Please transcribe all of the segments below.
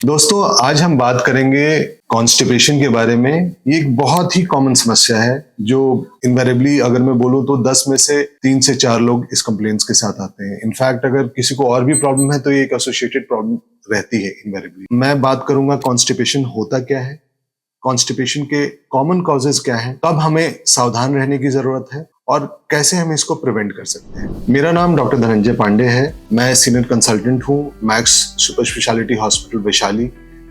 दोस्तों, आज हम बात करेंगे कॉन्स्टिपेशन के बारे में। ये एक बहुत ही कॉमन समस्या है जो इनवेरिएबली अगर मैं बोलूं तो 10 में से 3 से 4 लोग इस कंप्लेंट्स के साथ आते हैं। इनफैक्ट अगर किसी को और भी प्रॉब्लम है तो ये एक एसोसिएटेड प्रॉब्लम रहती है इनवेरिएबली। मैं बात करूंगा कॉन्स्टिपेशन होता क्या है, कॉन्स्टिपेशन के कॉमन कॉजेज क्या है, कब हमें सावधान रहने की जरूरत है और कैसे हम इसको प्रिवेंट कर सकते हैं। मेरा नाम डॉक्टर धनंजय पांडे है। मैं सीनियर कंसल्टेंट हूँ max super speciality hospital Vaishali,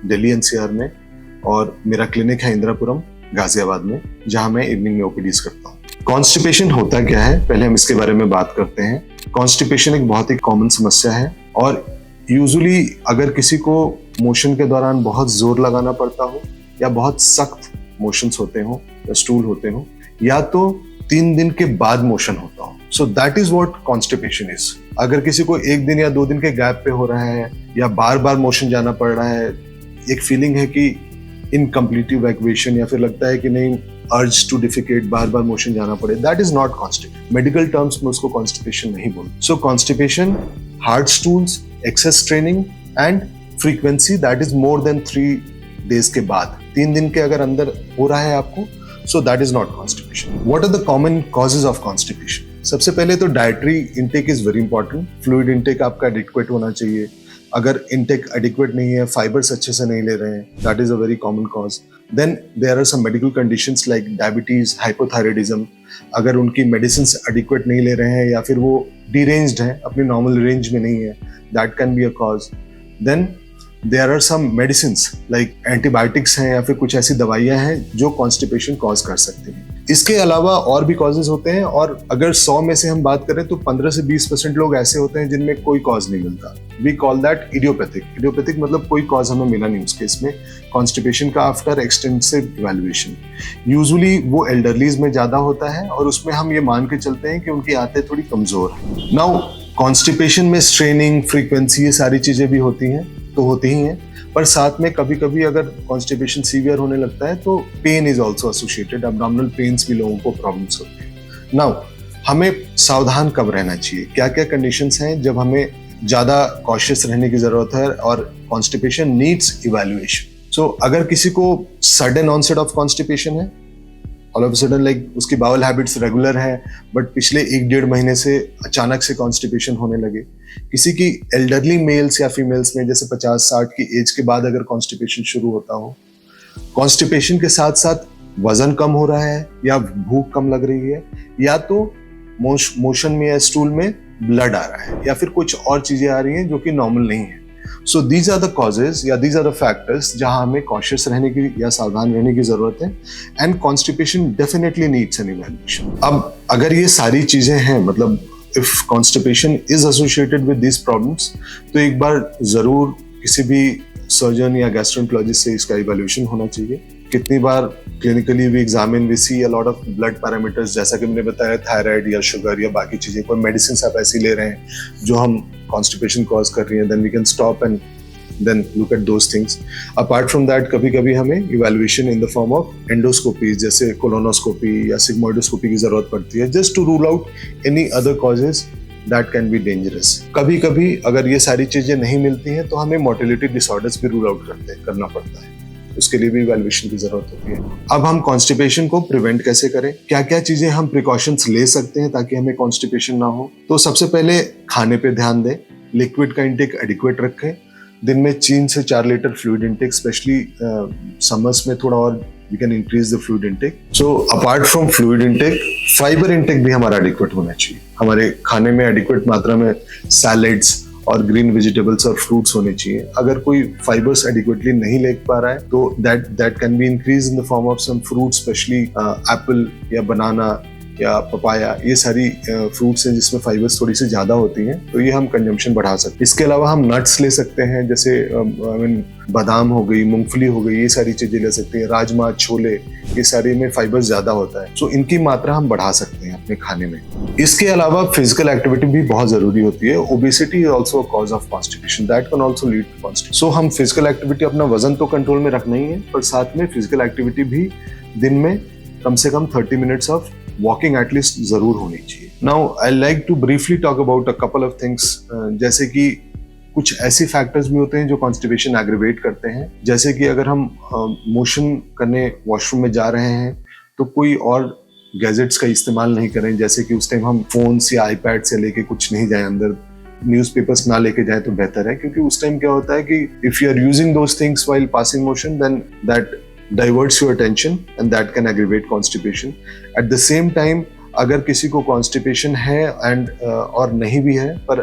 Delhi NCR में, और मेरा क्लिनिक है इंदिरापुरम, गाजियाबाद में, जहां मैं इवनिंग में ओपीडीज करता हूँ। कॉन्स्टिपेशन होता क्या है, पहले हम इसके बारे में बात करते हैं। कॉन्स्टिपेशन एक बहुत ही कॉमन समस्या है और यूजुअली अगर किसी को मोशन के दौरान बहुत जोर लगाना पड़ता हो या बहुत सख्त मोशंस होते हो या स्टूल होते हो या तो 3 दिन के बाद मोशन होता हो, so that is what constipation is. अगर किसी को 1 दिन या 2 दिन के गैप पे हो रहा है या बार बार मोशन जाना पड़ रहा है, एक फीलिंग है कि इनकम्प्लीट इवैक्यूएशन या फिर लगता है कि नहीं अर्ज टू डिफिकेट, बार बार मोशन जाना पड़े, that is not constipation. Medical terms में उसको कॉन्स्टिपेशन नहीं बोलते। So constipation, hard stools, excess straining and frequency that is more than 3 days के बाद, 3 दिन के अगर अंदर हो रहा है आपको, so that is not constipation. What are the common causes of constipation? सबसे पहले तो dietary intake is very important. Fluid intake आपका एडिक्वेट होना चाहिए। अगर इनटेक एडिक्वेट नहीं है, फाइबर्स अच्छे से नहीं ले रहे हैं, that is a very common cause. Then there are some medical conditions like diabetes, hypothyroidism. अगर उनकी मेडिसिन एडिक्वेट नहीं ले रहे हैं या फिर वो डिरेंज्ड है, अपनी नॉर्मल रेंज में नहीं है, that can be a cause. Then there are some medicines like antibiotics हैं या फिर कुछ ऐसी दवाइयां हैं जो कॉन्स्टिपेशन कॉज कर सकती हैं। इसके अलावा और भी कॉजेज होते हैं और अगर 100 में से हम बात करें तो 15 से 20% लोग ऐसे होते हैं जिनमें कोई कॉज नहीं मिलता। We call that idiopathic. Idiopathic मतलब कोई कॉज हमें मिला नहीं उस केस में कॉन्स्टिपेशन का आफ्टर एक्सटेंसिव इवैल्यूएशन। यूजुअली वो एल्डरलीज में ज्यादा होता है और उसमें हम ये मान के चलते हैं कि उनकी आंतें थोड़ी कमजोर है। नाउ कॉन्स्टिपेशन में स्ट्रेनिंग, फ्रीक्वेंसी, ये सारी चीजें भी होती हैं, तो होती ही हैं, पर साथ में कभी कभी अगर कॉन्स्टिपेशन सीवियर होने लगता है तो pain is also associated. Abdominal pains भी लोगों को प्रॉब्लम्स होती है। नाउ हमें सावधान कब रहना चाहिए, क्या क्या कंडीशंस हैं जब हमें ज्यादा कॉशियस रहने की जरूरत है और कॉन्स्टिपेशन नीड्स इवैल्यूएशन। सो अगर किसी को सडन ऑनसेट ऑफ कॉन्स्टिपेशन है, ऑल ऑफ सडन लाइक उसकी बाउल हैबिट्स रेगुलर है बट पिछले 1-1.5 महीने से अचानक से कॉन्स्टिपेशन होने लगे, किसी की एल्डरली मेल्स या फीमेल्स में जैसे 50-60 की एज के बाद अगर कॉन्स्टिपेशन शुरू होता हो, कॉन्स्टिपेशन के साथ साथ वजन कम हो रहा है या भूख कम लग रही है या तो मोशन में या स्टूल में ब्लड आ रहा है या फिर कुछ और चीजें आ रही हैं जो कि नॉर्मल नहीं है। So these are the causes या दीज आर द फैक्टर्स जहां हमें कॉशियस रहने की या सावधान रहने की जरूरत है। And constipation definitely needs an evaluation. अब अगर ये सारी चीजें हैं, मतलब if constipation is associated with these problems, तो एक बार जरूर किसी भी सर्जन या गैस्ट्रोएंटरोलॉजिस्ट से इसका इवैल्यूएशन होना चाहिए। कितनी बार clinically we examine, we see a lot of blood parameters, जैसा कि मैंने बताया थायराइड या शुगर या बाकी चीजें, कोई मेडिसिन आप ऐसी ले रहे हैं जो हम कॉन्स्टिपेशन कॉज कर रही हैं, then we can stop and then look at those things. Apart from that, कभी कभी हमें evaluation in the form of endoscopy जैसे colonoscopy या sigmoidoscopy की जरूरत पड़ती है, just to rule out any other causes that can be dangerous. कभी कभी अगर ये सारी चीजें नहीं मिलती हैं तो हमें motility disorders भी rule out करना पड़ता है, उसके लिए भी इवैल्यूएशन की जरूरत होती है। अब हम कॉन्स्टिपेशन को प्रिवेंट कैसे करें, क्या क्या चीजें हम प्रिकॉशंस ले सकते हैं ताकि हमें कॉन्स्टिपेशन ना हो। तो सबसे पहले खाने पे ध्यान दें, लिक्विड का इंटेक एडिक्वेट रखें, दिन में 3 से 4 litre fluid intake, specially summers में थोड़ा और we can increase the fluid intake. So apart from fluid intake, fibre intake भी हमारा एडिक्वेट होना चाहिए। हमारे खाने में एडिक्वेट मात्रा में सैलेड्स और ग्रीन वेजिटेबल्स और फ्रूट्स होने चाहिए। अगर कोई फाइबर्स एडिक्वेटली नहीं ले पा रहा है तो that can be increase in the form of some fruit, specially apple या बनाना या पपाया, ये सारी फ्रूट्स हैं जिसमें फाइबर्स थोड़ी सी ज्यादा होती हैं, तो ये हम कंजम्पशन बढ़ा सकते हैं। इसके अलावा हम नट्स ले सकते हैं, जैसे बादाम हो गई, मूंगफली हो गई, ये सारी चीजें ले सकते हैं। राजमा, छोले, ये सारी में फाइबर ज्यादा होता है, सो इनकी मात्रा हम बढ़ा सकते हैं अपने खाने में। इसके अलावा फिजिकल एक्टिविटी भी बहुत जरूरी होती है। Obesity is also a cause of constipation, that can also lead to constipation. So हम फिजिकल एक्टिविटी, अपना वजन तो कंट्रोल में रखना ही है, पर साथ में फिजिकल एक्टिविटी भी दिन में कम से कम 30 मिनट्स ऑफ वॉकिंग एटलीस्ट जरूर होनी चाहिए। Now I like to briefly talk about a couple of things, जैसे कि कुछ ऐसे फैक्टर्स भी होते हैं जो कॉन्स्टिपेशन एग्रीवेट करते हैं, जैसे कि अगर हम मोशन करने वॉशरूम में जा रहे हैं तो कोई और गैजेट्स का इस्तेमाल नहीं करें, जैसे कि उस टाइम हम फोन्स या आईपैड से लेके कुछ नहीं जाए अंदर, न्यूज़पेपर्स ना लेके जाए तो बेहतर है, क्योंकि उस टाइम क्या होता है कि if you are using those things while passing motion then that diverts your attention and that can aggravate constipation. At the same time, अगर किसी को constipation है and और नहीं भी है, पर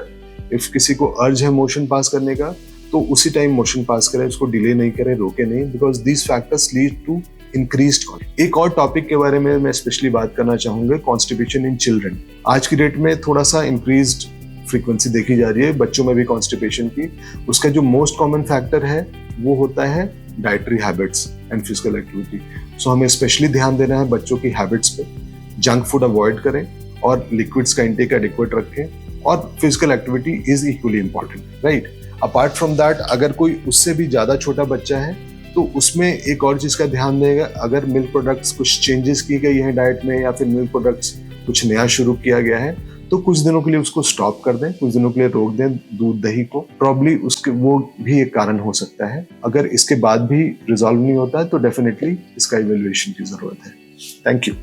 if किसी को urge है motion pass करने का, तो उसी टाइम motion pass करें, उसको डिले नहीं करें, रोके नहीं, because these factors lead to increased constipation. एक और टॉपिक के बारे में मैं स्पेशली बात करना चाहूंगा, constipation in children. आज की डेट में थोड़ा सा increased फ्रीक्वेंसी देखी जा रही है बच्चों में भी कॉन्स्टिपेशन की। उसका जो मोस्ट कॉमन फैक्टर है वो होता है dietary habits and physical activity. So हमें स्पेशली ध्यान देना है बच्चों की हैबिट्स पे, जंक फूड अवॉइड करें और लिक्विड्स का इंटेक एडिक्वेट रखें, और physical activity is equally important, right. Apart from that, अगर कोई उससे भी ज़्यादा छोटा बच्चा है तो उसमें एक और चीज़ का ध्यान देगा, अगर मिल्क प्रोडक्ट्स कुछ चेंजेस की गई है डाइट में या फिर मिल्क प्रोडक्ट्स कुछ नया शुरू किया गया है तो कुछ दिनों के लिए उसको स्टॉप कर दें, कुछ दिनों के लिए रोक दें दूध दही को। प्रॉब्ली उसके वो भी एक कारण हो सकता है। अगर इसके बाद भी रिजॉल्व नहीं होता है तो डेफिनेटली इसका इवैल्यूएशन की जरूरत है। Thank you.